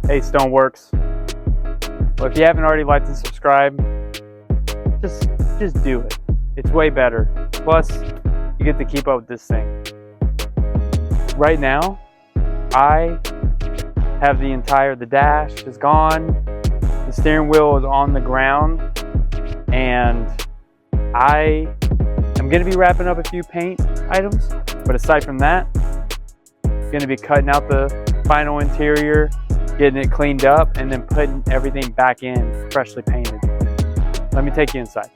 Hey Stoneworks. Well, if you haven't already liked and subscribed, just do it. It's way better. Plus, you get to keep up with this thing. Right now, I have the dash is gone, the steering wheel is on the ground, and I am going to be wrapping up a few paint items, but aside from that, I'm going to be cutting out the final interior, getting it cleaned up, and then putting everything back in freshly painted. Let me take you inside.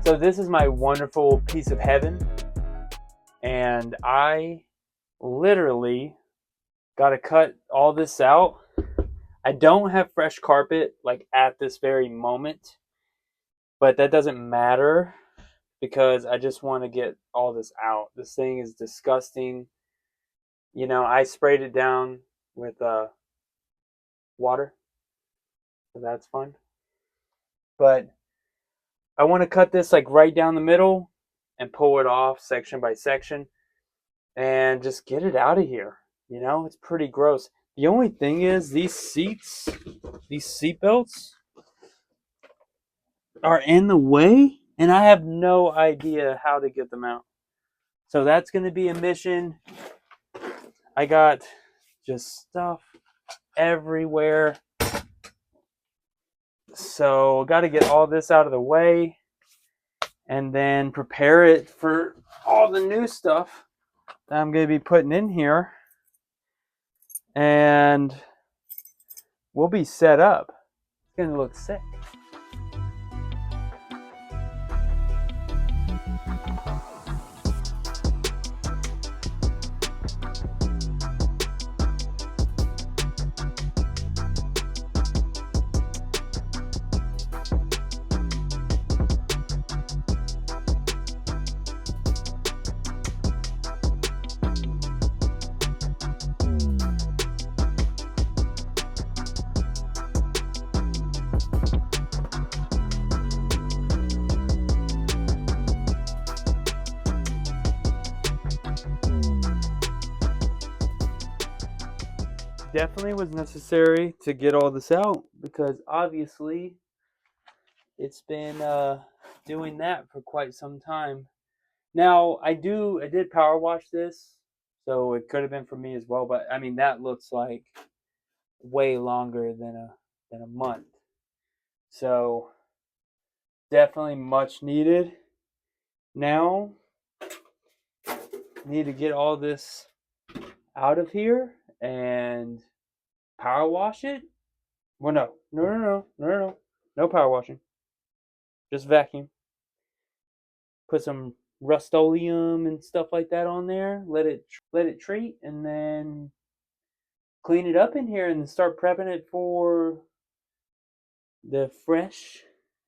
So this is my wonderful piece of heaven, and I literally got to cut all this out. I don't have fresh carpet like at this very moment, but that doesn't matter because I just want to get all this out. This thing is disgusting. You know, I sprayed it down with water, so that's fun. But I want to cut this like right down the middle and pull it off section by section and just get it out of here. You know, it's pretty gross. The only thing is these seat belts are in the way and I have no idea how to get them out. So that's going to be a mission. I got just stuff everywhere. So got to get all this out of the way and then prepare it for all the new stuff that I'm going to be putting in here. And we'll be set up. It's going to look sick. Definitely was necessary to get all this out because obviously it's been doing that for quite some time. Now I did power wash this, so it could have been for me as well, but I mean that looks like way longer than a month. So definitely much needed. Now need to get all this out of here and power wash it. Well, no power washing. Just vacuum. Put some Rust-Oleum and stuff like that on there. Let it treat, and then clean it up in here and start prepping it for the fresh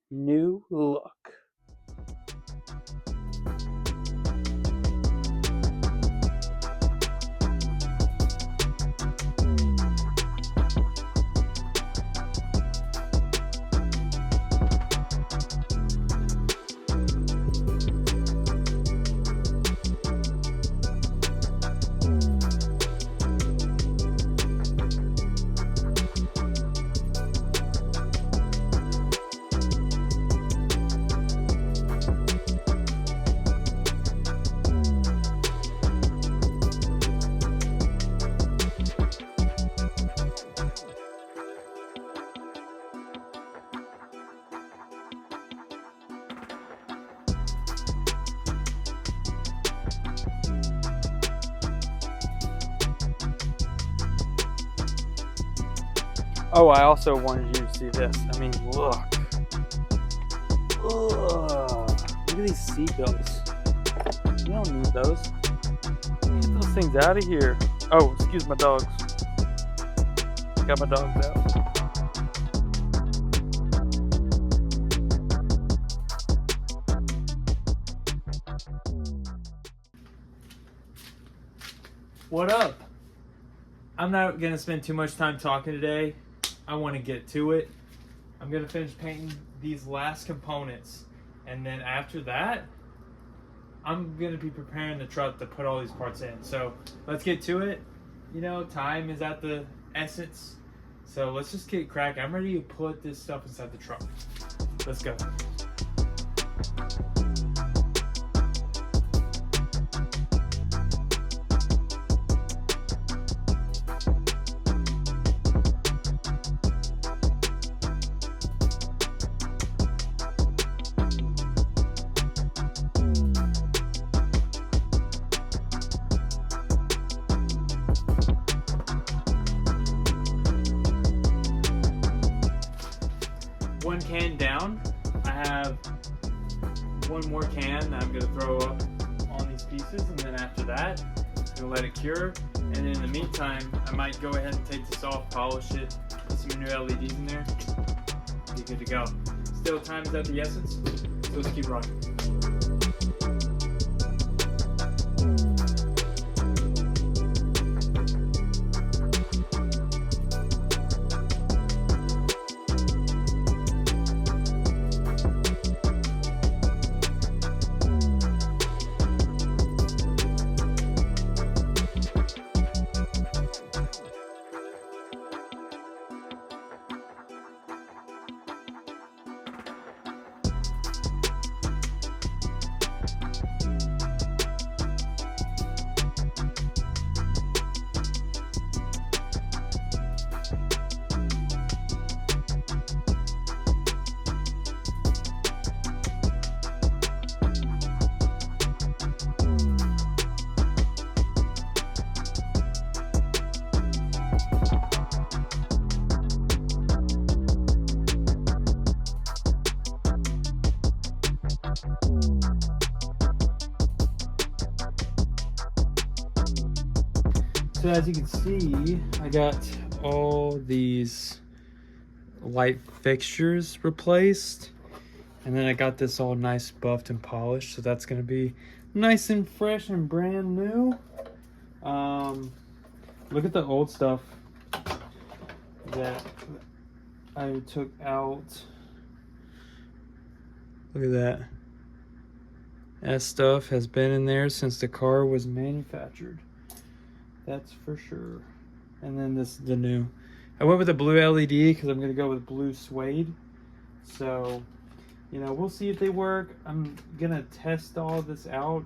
new look. Oh, I also wanted you to see this. I mean, look. Ugh. Look at these seatbelts. You don't need those. Get those things out of here. Oh, excuse my dogs. Got my dogs out. What up? I'm not going to spend too much time talking today. I want to get to it. I'm going to finish painting these last components. And then after that, I'm gonna be preparing the truck to put all these parts in. So let's get to it. You know, time is at the essence. So let's just get cracking. I'm ready to put this stuff inside the truck. Let's go. One can down. I have one more can that I'm going to throw up on these pieces, and then after that I'm going to let it cure, and then in the meantime I might go ahead and take this off, polish it, put some new LEDs in there, be good to go. Still, time is at the essence, so let's keep rocking. So as you can see, I got all these light fixtures replaced, and then I got this all nice buffed and polished, so that's going to be nice and fresh and brand new. Look at the old stuff that I took out. Look at that. That stuff has been in there since the car was manufactured. That's for sure. And then this is the new. I went with the blue LED because I'm going to go with blue suede. So, you know, we'll see if they work. I'm going to test all this out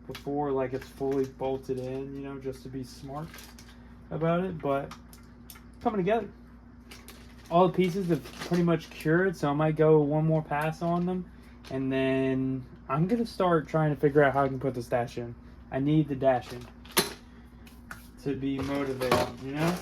before like it's fully bolted in, you know, just to be smart about it. But coming together. All the pieces have pretty much cured, so I might go one more pass on them. And then I'm going to start trying to figure out how I can put this dash in. I need the dash in to be motivated, you know?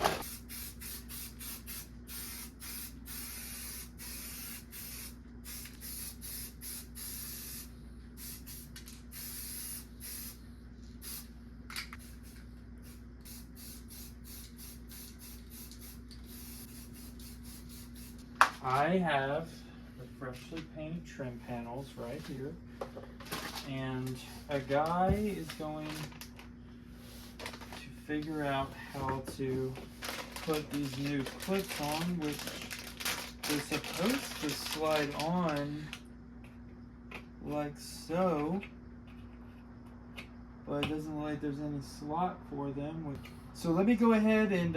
I have the freshly painted trim panels right here, and a guy is going to figure out how to put these new clips on, which is supposed to slide on like so, but it doesn't look like there's any slot for them. So let me go ahead and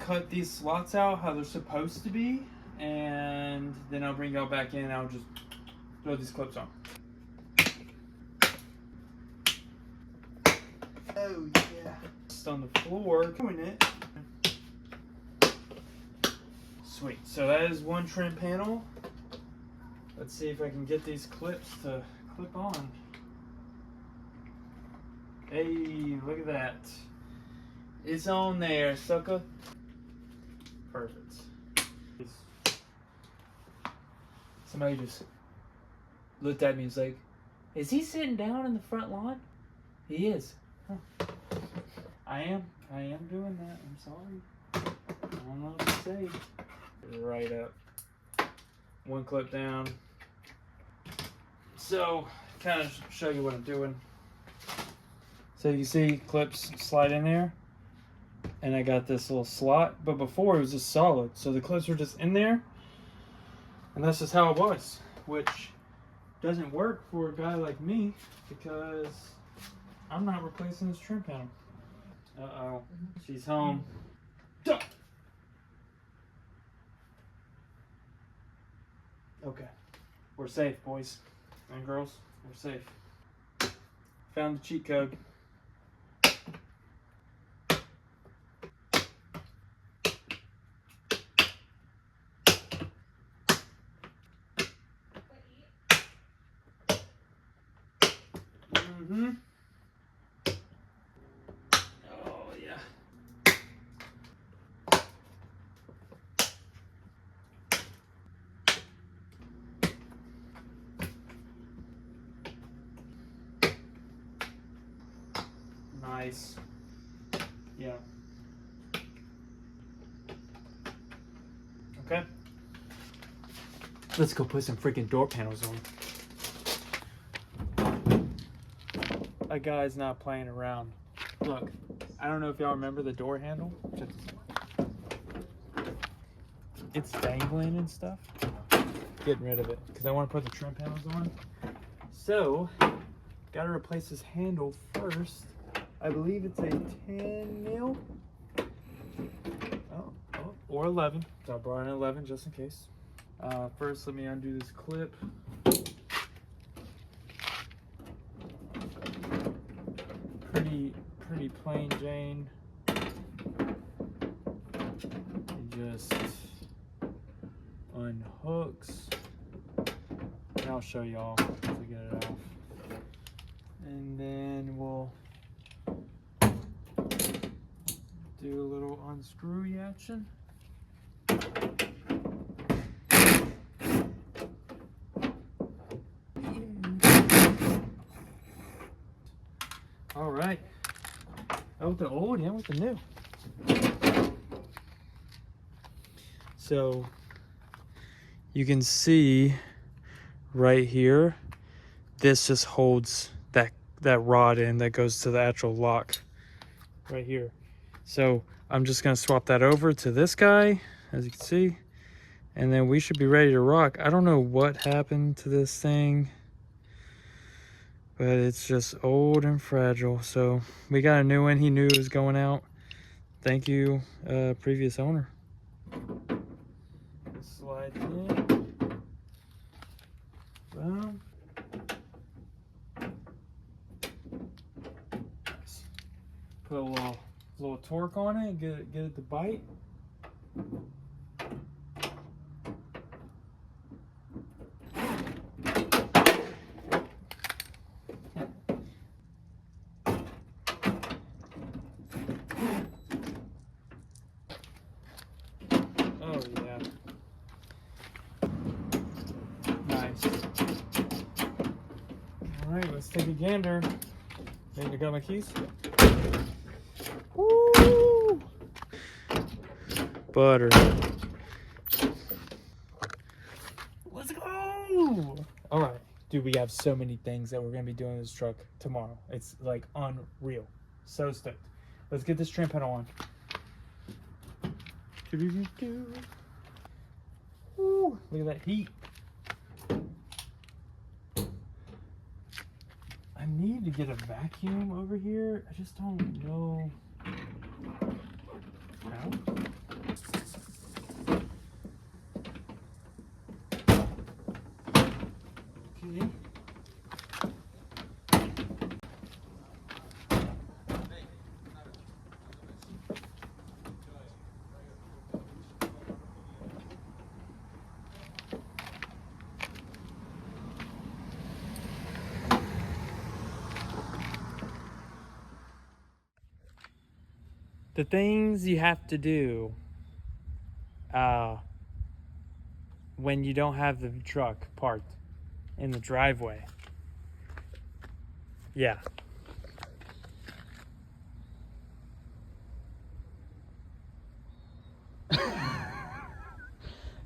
cut these slots out how they're supposed to be, and then I'll bring y'all back in and I'll just throw these clips on. Oh yeah. Just on the floor, doing it. Sweet, so that is one trim panel. Let's see if I can get these clips to clip on. Hey, look at that. It's on there, sucker. Perfect. Somebody just looked at me and was like, is he sitting down in the front lawn? He is. Huh. I am doing that. I'm sorry. I don't know what to say. Right up. One clip down. So, kind of show you what I'm doing. So you see clips slide in there. And I got this little slot. But before it was just solid. So the clips were just in there. And that's just how it was. Which doesn't work for a guy like me because I'm not replacing this trim panel. Uh-oh, she's home. Duh. Okay, we're safe, boys and girls. We're safe. Found the cheat code. Mm-hmm. Oh, yeah. Nice. Yeah. Okay. Let's go put some freaking door panels on. A guy's not playing around. Look, I don't know if y'all remember the door handle. It's dangling and stuff. Getting rid of it because I want to put the trim panels on. So, gotta replace this handle first. I believe it's a 10 mil. Oh, or 11. So I brought an 11 just in case. First, let me undo this clip. Pretty plain Jane. It just unhooks. And I'll show y'all to get it off. And then we'll do a little unscrewy action. All right. Out with the old, in with the new. So you can see right here, this just holds that rod in that goes to the actual lock right here. So I'm just gonna swap that over to this guy, as you can see, and then we should be ready to rock. I don't know what happened to this thing, but it's just old and fragile. So we got a new one. He knew it was going out. Thank you, previous owner. Slide in. Boom. Nice. Put a little torque on it. Get it to bite. Oh yeah. Nice. Alright, let's take a gander. Think I got my keys? Woo! Butter. Let's go! Alright. Dude, we have so many things that we're going to be doing in this truck tomorrow. It's like unreal. So stoked. Let's get this trim panel on. Ooh, look at that heat. I need to get a vacuum over here. I just don't know how. Okay. The things you have to do when you don't have the truck parked in the driveway. Yeah.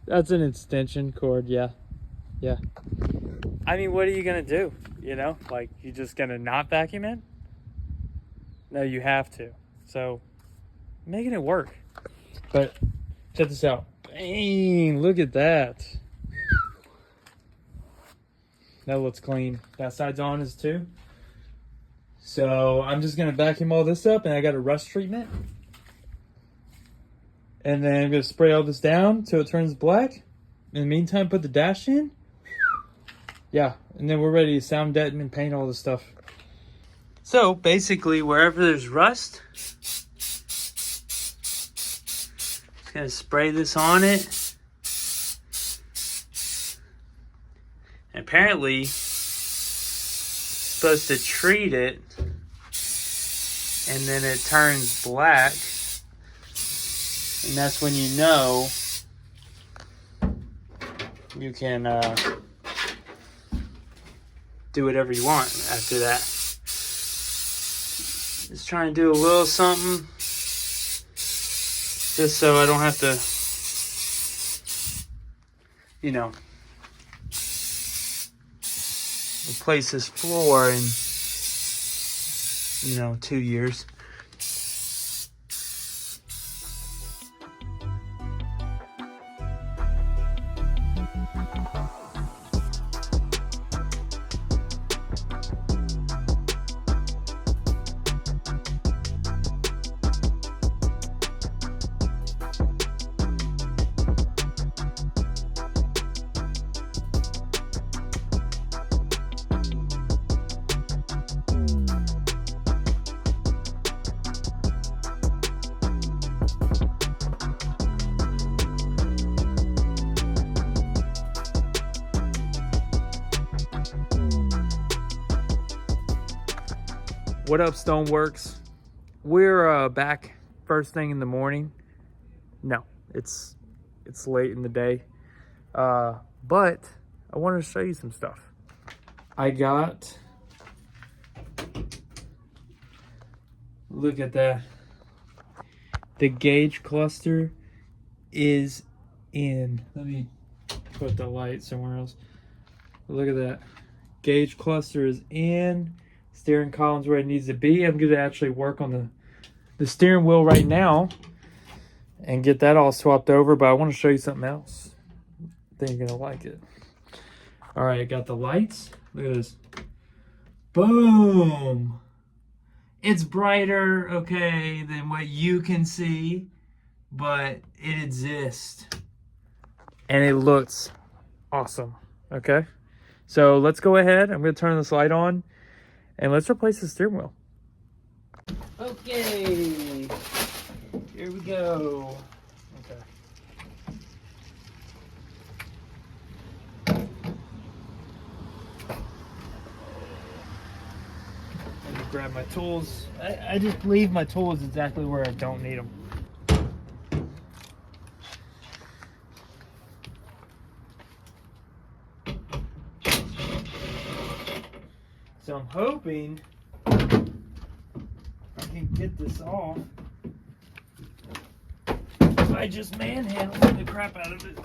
That's an extension cord, yeah. Yeah. I mean, what are you gonna do? You know, like, you just gonna not vacuum in? No, you have to. So, making it work. But check this out. Bang! Look at that. That looks clean. That side's on as too. So I'm just gonna vacuum all this up, and I got a rust treatment. And then I'm gonna spray all this down till it turns black. In the meantime, put the dash in. Yeah, and then we're ready to sound deaden and paint all this stuff. So basically, wherever there's rust, just gonna spray this on it. And apparently, it's supposed to treat it, and then it turns black, and that's when you know you can do whatever you want after that. Just trying to do a little something just so I don't have to, you know, replace this floor in, 2 years. What up, Stoneworks? We're back first thing in the morning. No, it's late in the day. But I wanted to show you some stuff. I got, look at that. The gauge cluster is in. Let me put the light somewhere else. Look at that. Gauge cluster is in. Steering column's where it needs to be. I'm going to actually work on the steering wheel right now and get that all swapped over, but I want to show you something else. I think you're going to like it. All right, I got the lights. Look at this. Boom! It's brighter, okay, than what you can see, but it exists. And it looks awesome, okay? So let's go ahead. I'm going to turn this light on. And let's replace the steering wheel. Okay, here we go. Okay. Let me grab my tools. I just leave my tools exactly where I don't need them. So I'm hoping I can get this off by just manhandling the crap out of it.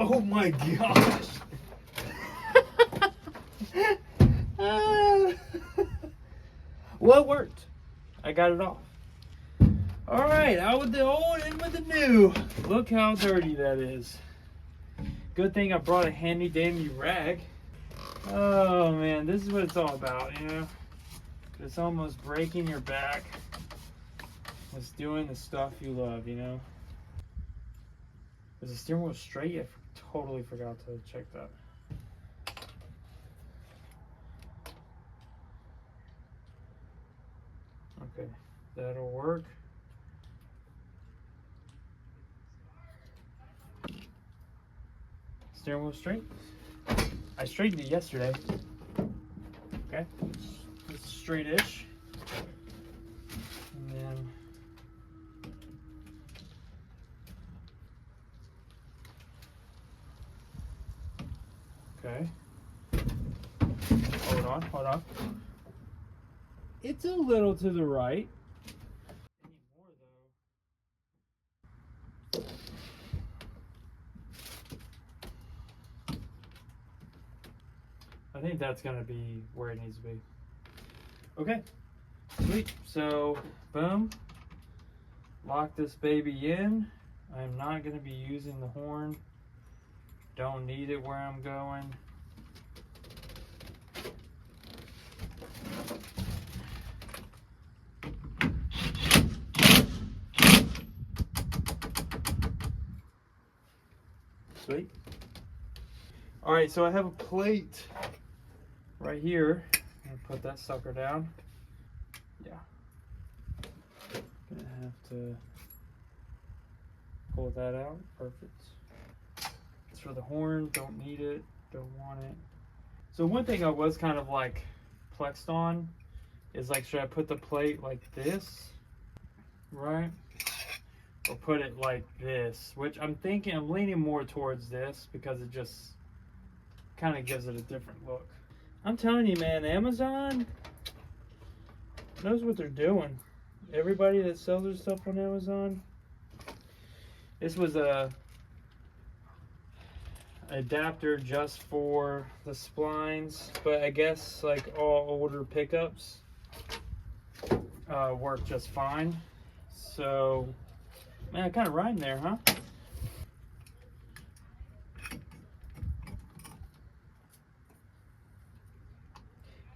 Oh my gosh. Well, it worked. I got it off. All right, out with the old, in with the new. Look how dirty that is. Good thing I brought a handy dandy rag. Oh man, this is what it's all about, you know? It's almost breaking your back. It's doing the stuff you love, you know? Is the steering wheel straight? I totally forgot to check that. Okay, that'll work. Steering wheel straight. I straightened it yesterday. Okay, it's straight-ish. And then okay. Hold on. It's a little to the right. I think that's gonna be where it needs to be. Okay, sweet. So, boom. Lock this baby in. I'm not gonna be using the horn. Don't need it where I'm going. Sweet. All right, so I have a plate right here. I'm gonna put that sucker down. Yeah. Gonna have to pull that out. Perfect. It's for the horn. Don't need it. Don't want it. So one thing I was kind of like flexed on is like, should I put the plate like this, right? Or put it like this, which I'm leaning more towards this because it just kind of gives it a different look. I'm telling you, man, Amazon knows what they're doing. Everybody that sells their stuff on Amazon. This was a adapter just for the splines, but I guess like all older pickups work just fine. So, man, kind of riding there, huh?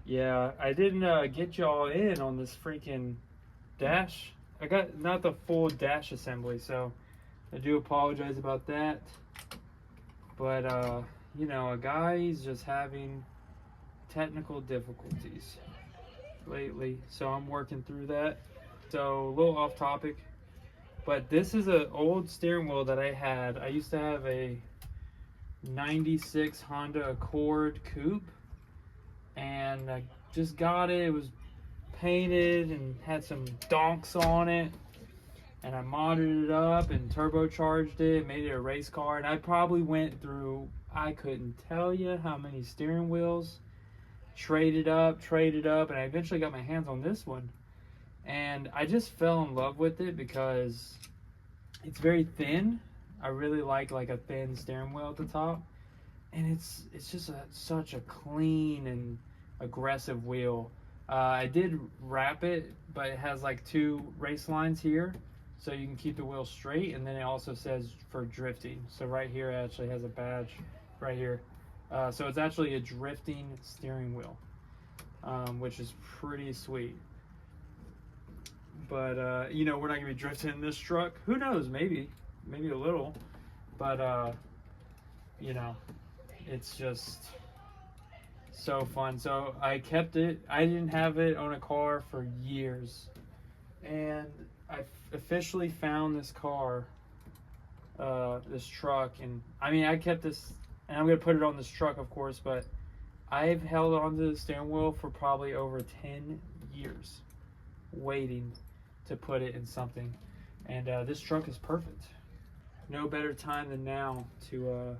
Yeah, I didn't get y'all in on this freaking dash. I got not the full dash assembly, so I do apologize about that. But you know, a guy's just having technical difficulties lately, so I'm working through that. So a little off topic, but this is an old steering wheel that I had. I used to have a 96 Honda Accord Coupe, and I just got it. It was painted and had some donks on it, and I modded it up and turbocharged it, made it a race car. And I probably went through, I couldn't tell you how many steering wheels, traded up, and I eventually got my hands on this one. And I just fell in love with it because it's very thin. I really like a thin steering wheel at the top, and it's just such a clean and aggressive wheel. I did wrap it, but it has like 2 race lines here, so you can keep the wheel straight, and then it also says for drifting. So right here it actually has a badge right here. So it's actually a drifting steering wheel, which is pretty sweet. But you know, we're not gonna be drifting in this truck. Who knows? Maybe a little. But you know, it's just so fun. So I kept it. I didn't have it on a car for years, and I officially found this car, this truck. And I mean, I kept this, and I'm gonna put it on this truck, of course, but I've held onto the steering wheel for probably over 10 years waiting to put it in something. And this truck is perfect. No better time than now to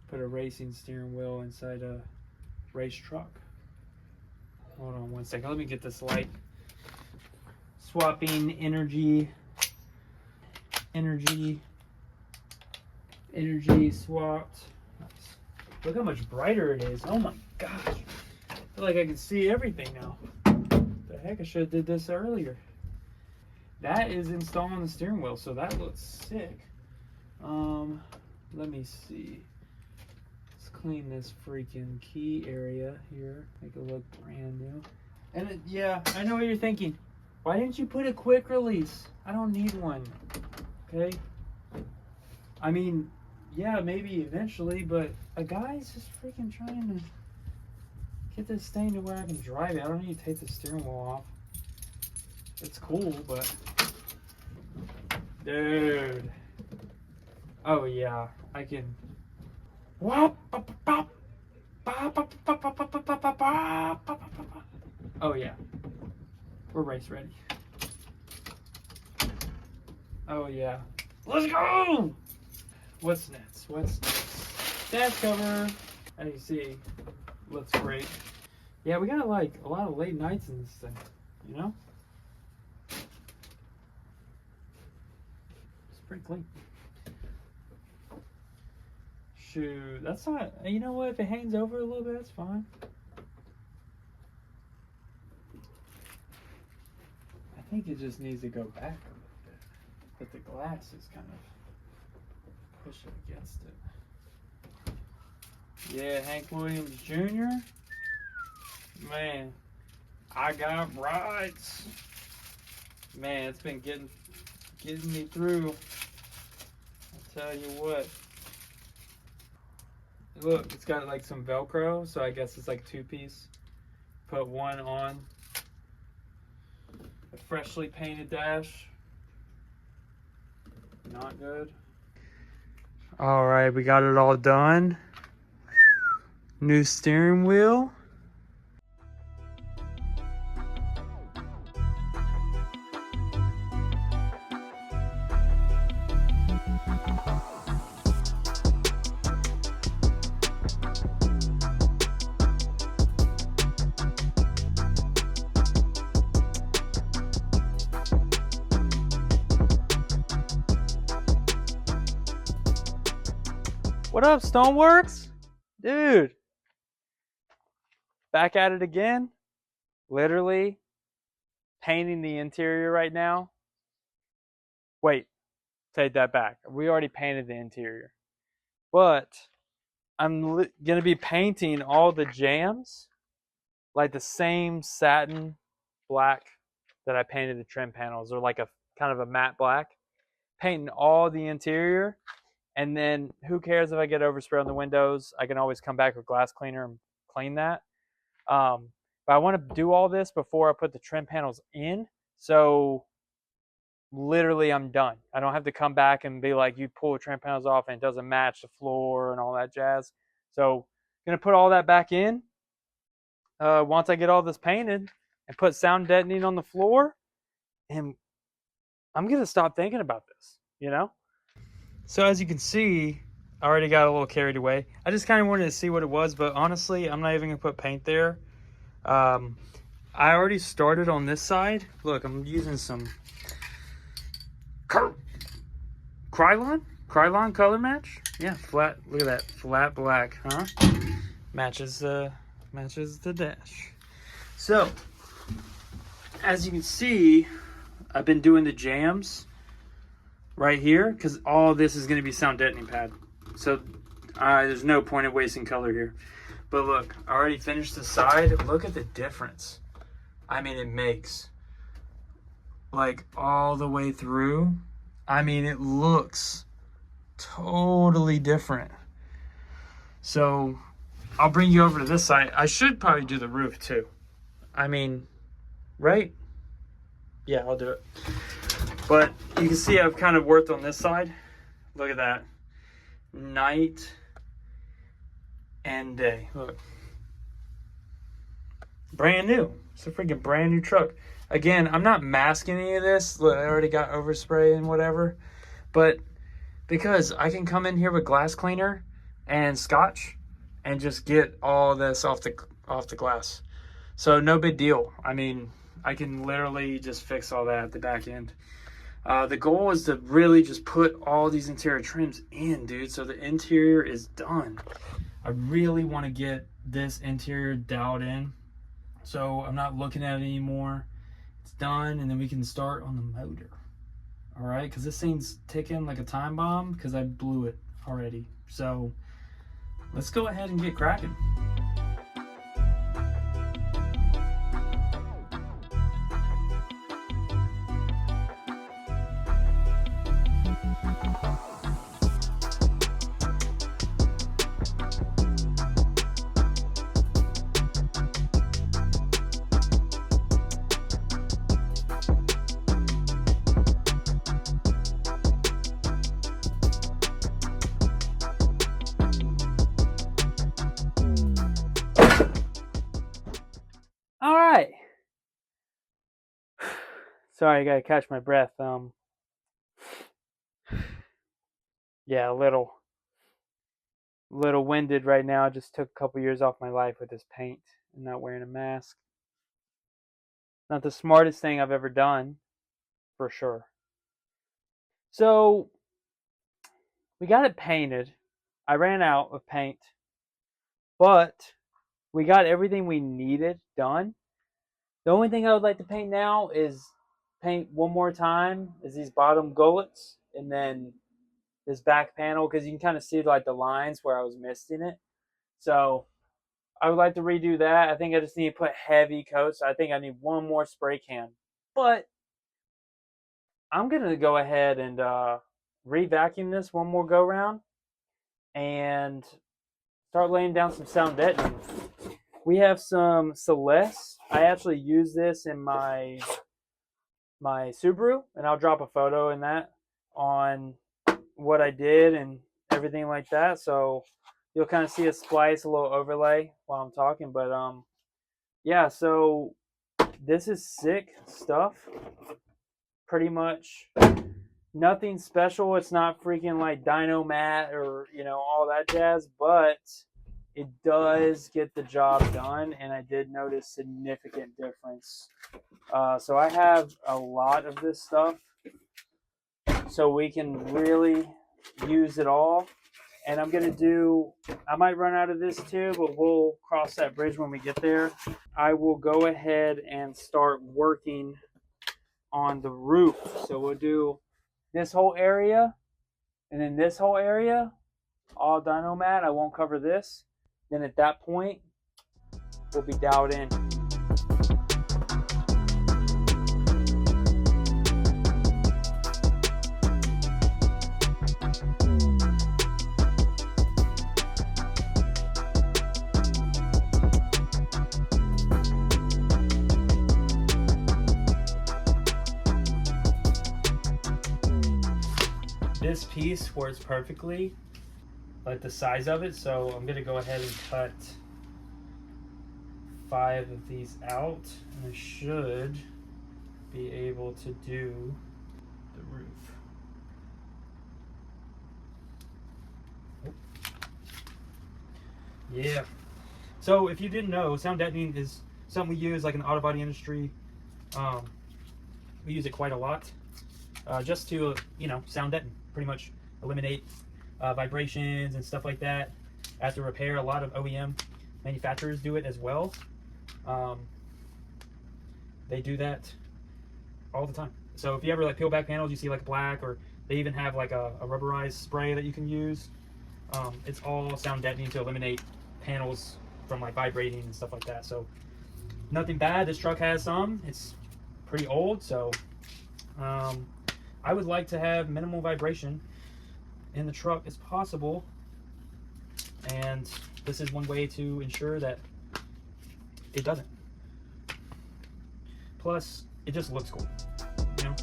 put a racing steering wheel inside a race truck. Hold on one second, let me get this light. Swapping energy swapped. Nice. Look how much brighter it is. Oh my gosh, I feel like I can see everything now. The heck, I should have did this earlier. That is installing the steering wheel, so that looks sick. Let me see. Let's clean this freaking key area here, make it look brand new. And yeah, I know what you're thinking. Why didn't you put a quick release? I don't need one. Okay. I mean, yeah, maybe eventually, but a guy's just freaking trying to get this thing to where I can drive it. I don't need to take the steering wheel off. It's cool, but dude. Oh yeah, I can. Oh yeah, we're race ready. Oh yeah, let's go. What's next? Dash cover. As you see, looks great. Yeah, we got like a lot of late nights in this thing, you know? It's pretty clean. Shoot, that's not, you know what, if it hangs over a little bit, that's fine. I think it just needs to go back a little bit, but the glass is kind of pushing against it. Yeah, Hank Williams Jr. Man, I got rights. Man, it's been getting me through. I'll tell you what. Look, it's got like some Velcro, so I guess it's like 2-piece. Put one on a freshly painted dash. Not good. All right, we got it all done. New steering wheel. What up, Stoneworks? Dude. Back at it again. Literally painting the interior right now. Wait, take that back. We already painted the interior. But I'm going to be painting all the jams like the same satin black that I painted the trim panels, or like a kind of a matte black. Painting all the interior. And then who cares if I get overspray on the windows? I can always come back with glass cleaner and clean that. But I want to do all this before I put the trim panels in. So literally I'm done. I don't have to come back and be like, you pull the trim panels off and it doesn't match the floor and all that jazz. So I'm going to put all that back in once I get all this painted and put sound deadening on the floor. And I'm going to stop thinking about this, you know? So as you can see, I already got a little carried away. I just kind of wanted to see what it was, but honestly, I'm not even going to put paint there. I already started on this side. Look, I'm using some Krylon color match. Yeah, flat. Look at that, flat black, huh? Matches the dash. So, as you can see, I've been doing the jams right here because all this is going to be sound deadening pad. So there's no point in wasting color here. But look, I already finished the side. Look at the difference. I mean, it makes like all the way through. I mean, it looks totally different. So I'll bring you over to this side. I should probably do the roof too. I mean, right? Yeah, I'll do it. But you can see I've kind of worked on this side. Look at that. Night and day. Look. Brand new. It's a freaking brand new truck. Again, I'm not masking any of this. Look, I already got overspray and whatever. But because I can come in here with glass cleaner and scotch and just get all this off the glass. So no big deal. I mean, I can literally just fix all that at the back end. The goal is to really just put all these interior trims in, dude, so the interior is done. I really want to get this interior dialed in, so I'm not looking at it anymore. It's done, and then we can start on the motor. All right, because this thing's ticking like a time bomb because I blew it already. So let's go ahead and get cracking. All right. Sorry, I gotta catch my breath. Yeah, a little winded right now. I just took a couple years off my life with this paint and not wearing a mask. Not the smartest thing I've ever done, for sure. So we got it painted. I ran out of paint, but we got everything we needed done. The only thing I would like to paint now is paint one more time is these bottom gullets and then this back panel, because you can kind of see like the lines where I was missing it. So I would like to redo that. I think I just need to put heavy coats. I think I need one more spray can. But I'm going to go ahead and re-vacuum this one more go round and start laying down some sound deadening. We have some Celeste. I actually use this in my Subaru, and I'll drop a photo in that on what I did and everything like that. So you'll kind of see a splice, a little overlay while I'm talking. But yeah, so this is sick stuff. Pretty much nothing special. It's not freaking like Dyno Matte or all that jazz, but it does get the job done, and I did notice significant difference. So I have a lot of this stuff, so we can really use it all. And I might run out of this too, but we'll cross that bridge when we get there. I will go ahead and start working on the roof. So we'll do this whole area, and then this whole area, all Dyno Matte. I won't cover this. Then at that point, we'll be dialed in. This piece works perfectly, like the size of it, so I'm gonna go ahead and cut 5 of these out, and I should be able to do the roof. Yeah. So if you didn't know, sound deadening is something we use like in the auto body industry. We use it quite a lot, just to sound deaden, pretty much eliminate vibrations and stuff like that. After repair, a lot of OEM manufacturers do it as well. They do that all the time. So if you ever like peel back panels, you see like black, or they even have like a rubberized spray that you can use. It's all sound deadening to eliminate panels from like vibrating and stuff like that. So nothing bad. This truck has some. It's pretty old, so I would like to have minimal vibration in the truck as possible, and this is one way to ensure that it doesn't. Plus, it just looks cool, you know?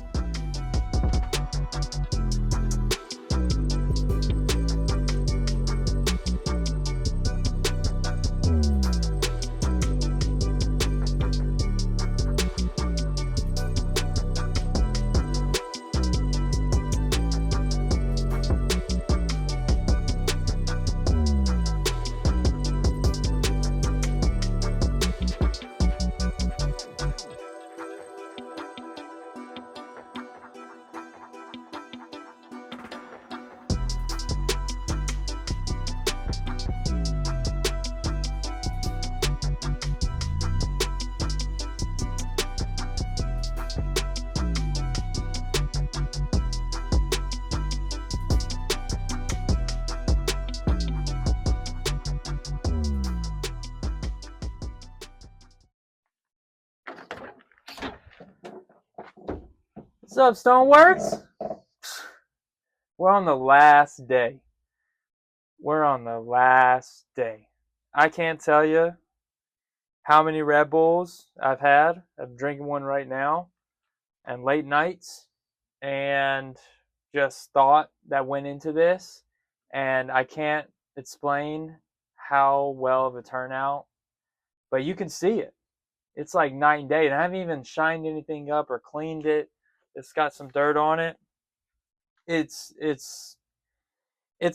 What's up, Stoneworks? We're on the last day. I can't tell you how many Red Bulls I've had. I'm drinking one right now. And late nights. And just thought that went into this. And I can't explain how well of a turnout. But you can see it. It's like night and day. And I haven't even shined anything up or cleaned it. It's got some dirt on it. It's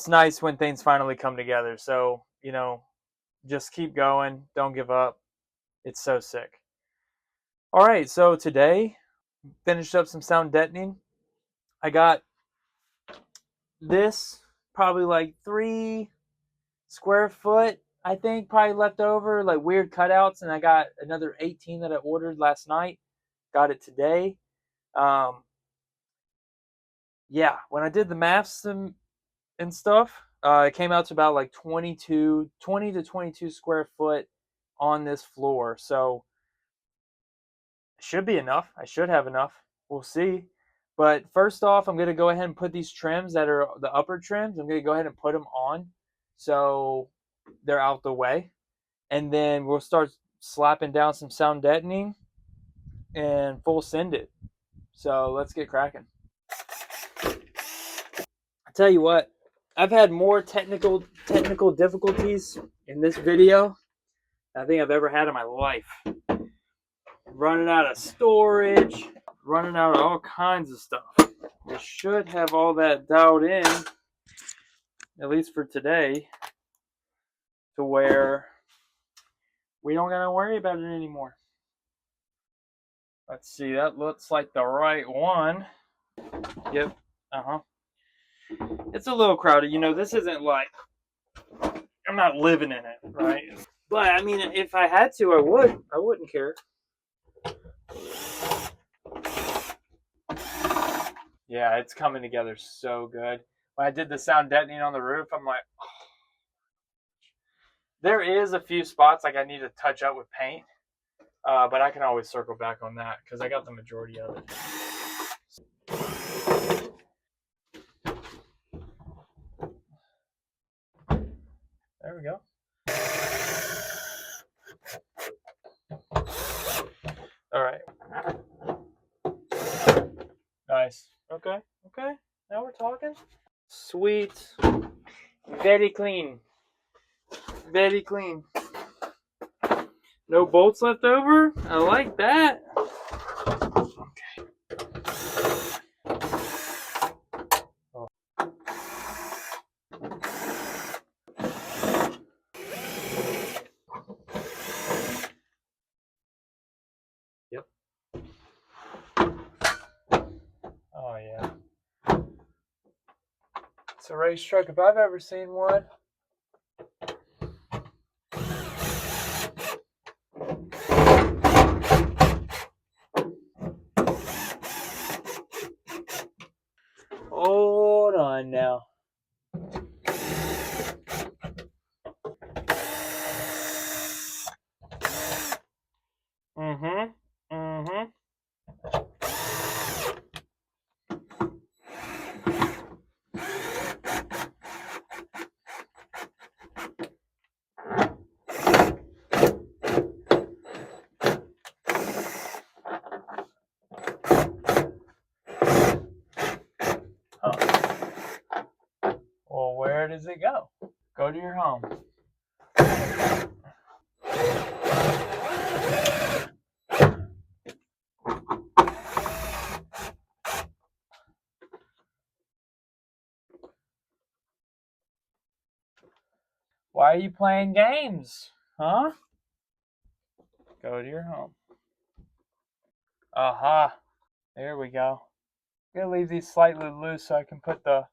nice when things finally come together. So, just keep going. Don't give up. It's so sick. All right, so today, finished up some sound deadening. I got this probably like 3 square foot, I think, probably left over, like weird cutouts, and I got another 18 that I ordered last night. Got it today. Um, yeah, when I did the maths and stuff, it came out to about like 20 to 22 square foot on this floor. So it should be enough. I should have enough. We'll see. But first off, I'm going to go ahead and put these trims that are the upper trims, I'm going to go ahead and put them on so they're out the way. And then we'll start slapping down some sound deadening and full send it. So let's get cracking. I tell you what, I've had more technical difficulties in this video than I think I've ever had in my life. Running out of storage, running out of all kinds of stuff. I should have all that dialed in, at least for today, to where we don't gotta worry about it anymore. Let's see, that looks like the right one. Yep, It's a little crowded. You know, this isn't like, I'm not living in it, right? But, I mean, if I had to, I would. I wouldn't care. Yeah, it's coming together so good. When I did the sound deadening on the roof, I'm like, oh. There is a few spots like I need to touch up with paint, but I can always circle back on that because I got the majority of it. There we go. All right. Nice. Okay. Now we're talking. Sweet. Very clean. Very clean. No bolts left over. I like that. Okay. Oh. Yep. Oh yeah. It's a race truck if I've ever seen one. Hold on now. Well, where does it go? Go to your home. Why are you playing games? Huh? Go to your home. Aha. There we go. I'm going to leave these slightly loose so I can put the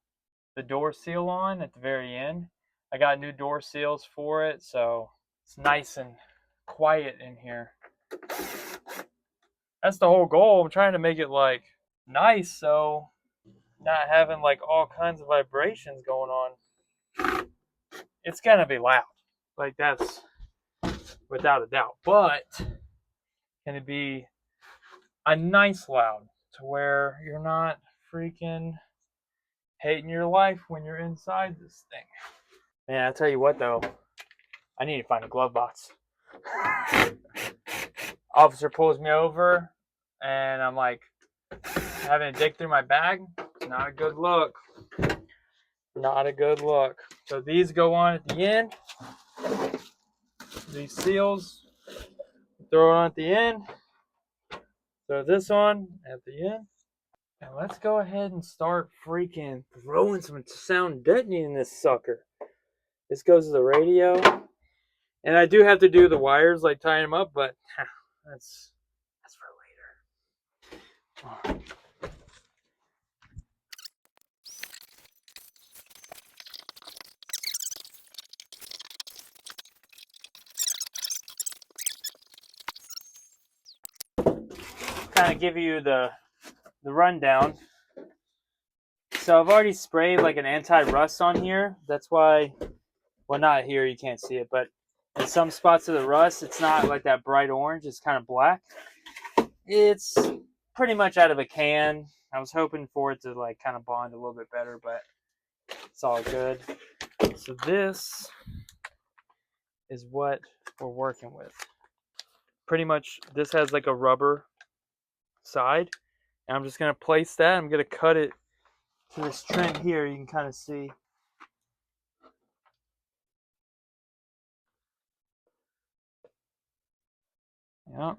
door seal on at the very end. I got new door seals for it, so it's nice and quiet in here. That's the whole goal. I'm trying to make it like nice, so not having like all kinds of vibrations going on. It's gonna be loud, like that's without a doubt, but can it be a nice loud to where you're not freaking hating your life when you're inside this thing? Man, I tell you what though, I need to find a glove box. Officer pulls me over and I'm like having to dig through my bag. Not a good look. Not a good look. So these go on at the end. These seals, throw it on at the end. Throw this on at the end. And let's go ahead and start freaking throwing some sound deadening in this sucker. This goes to the radio. And I do have to do the wires, like tying them up, but that's for later. kind of give you the rundown. So I've already sprayed like an anti-rust on here. That's why, well, not here, you can't see it, but in some spots of the rust, it's not like that bright orange. It's kind of black. It's pretty much out of a can. I was hoping for it to like kind of bond a little bit better, but it's all good. So this is what we're working with. Pretty much this has like a rubber side, and I'm just going to place that. I'm going to cut it to this trim here. You can kind of see. Yep.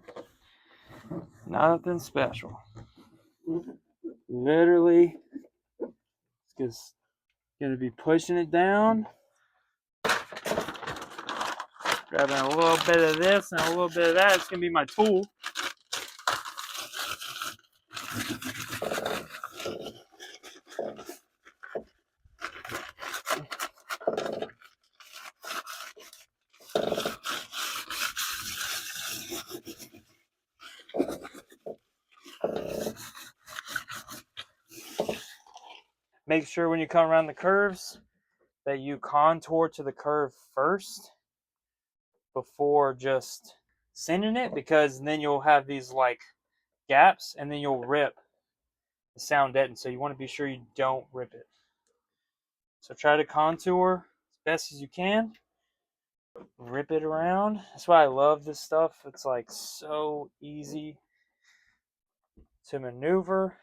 Nothing special. Literally just going to be pushing it down. Grabbing a little bit of this and a little bit of that. It's going to be my tool. Make sure when you come around the curves that you contour to the curve first before just sanding it, because then you'll have these like gaps and then you'll rip the sound deaden. So you want to be sure you don't rip it. So try to contour as best as you can. Rip it around. That's why I love this stuff. It's like so easy to maneuver.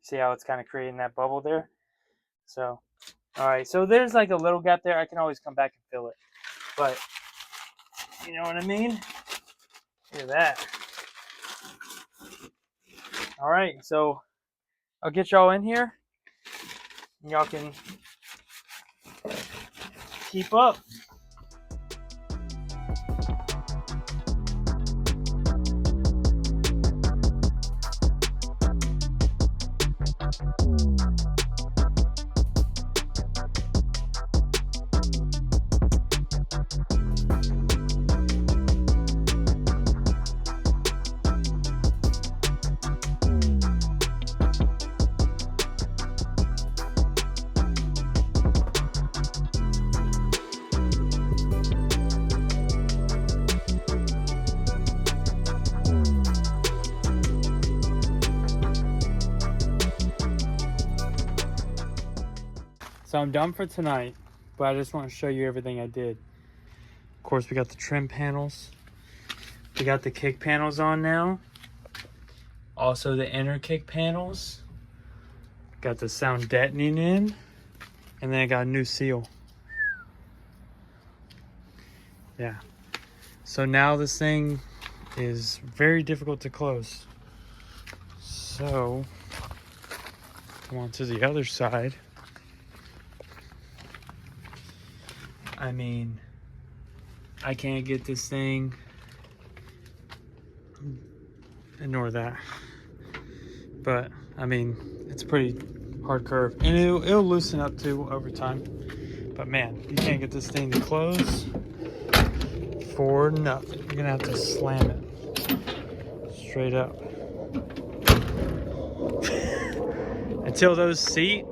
See how it's kind of creating that bubble there? So, all right. So there's like a little gap there. I can always come back and fill it. But, you know what I mean? Look at that. All right. So I'll get y'all in here. And y'all can keep up. So I'm done for tonight, but I just want to show you everything I did. Of course, we got the trim panels. We got the kick panels on now. Also the inner kick panels. Got the sound deadening in. And then I got a new seal. Yeah. So now this thing is very difficult to close. So, come on to the other side. I mean, I can't get this thing. Ignore that. But, I mean, it's a pretty hard curve. And it'll loosen up too over time. But man, you can't get this thing to close for nothing. You're gonna have to slam it straight up. Until those seat,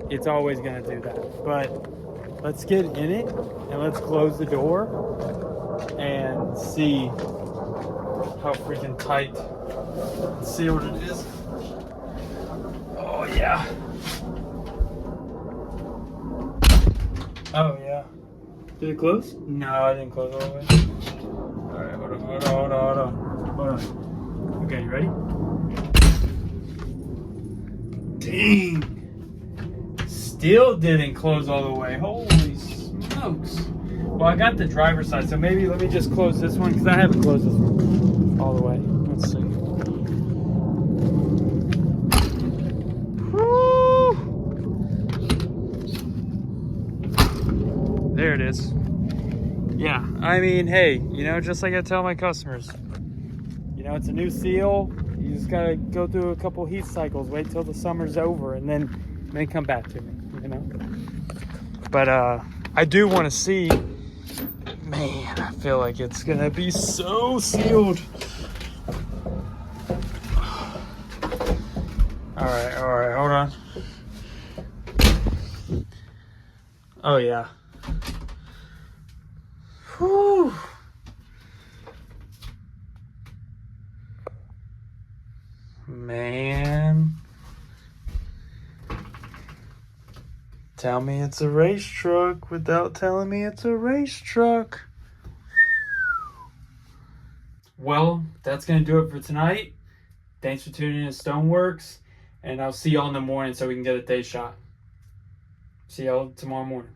it's always gonna do that. But let's get in it and let's close the door and see how freaking tight and sealed it is. Oh yeah. Oh yeah. Did it close? No, I didn't close all the way. Alright, hold on. Okay, you ready? Dang. Still didn't close all the way. Holy smokes. Well, I got the driver's side, so maybe let me just close this one, because I haven't closed this one all the way. Let's see. Woo! There it is. Yeah, I mean, hey, you know, just like I tell my customers, you know, it's a new seal. You just gotta go through a couple heat cycles, wait till the summer's over, and then come back to me, you know? But I do want to see, man, I feel like it's gonna be so sealed. All right, hold on. Oh yeah. Whew. Man. Tell me it's a race truck without telling me it's a race truck. Well, that's going to do it for tonight. Thanks for tuning in to Stoneworks. And I'll see y'all in the morning so we can get a day shot. See y'all tomorrow morning.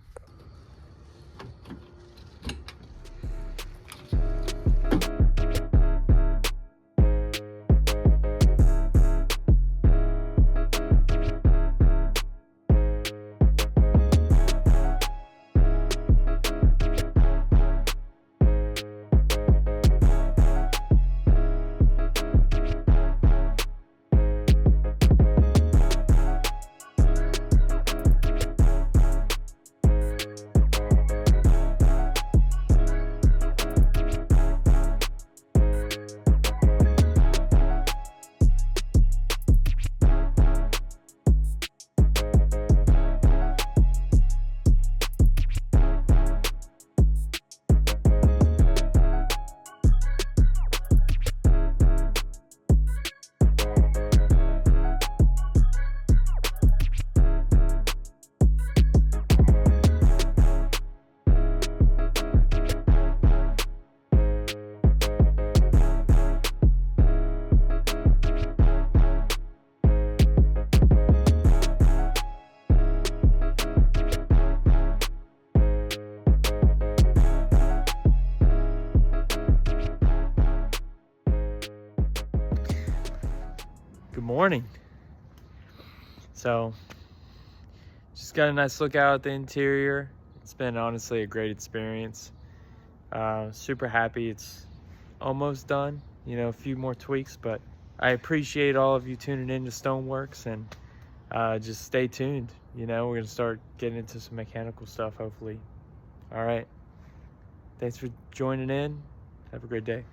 Good morning. So, just got a nice look out at the interior. It's been honestly a great experience. Super happy it's almost done. You know, a few more tweaks, but I appreciate all of you tuning in to Stoneworks, and just stay tuned. You know, we're gonna start getting into some mechanical stuff, hopefully. All right. Thanks for joining in. Have a great day.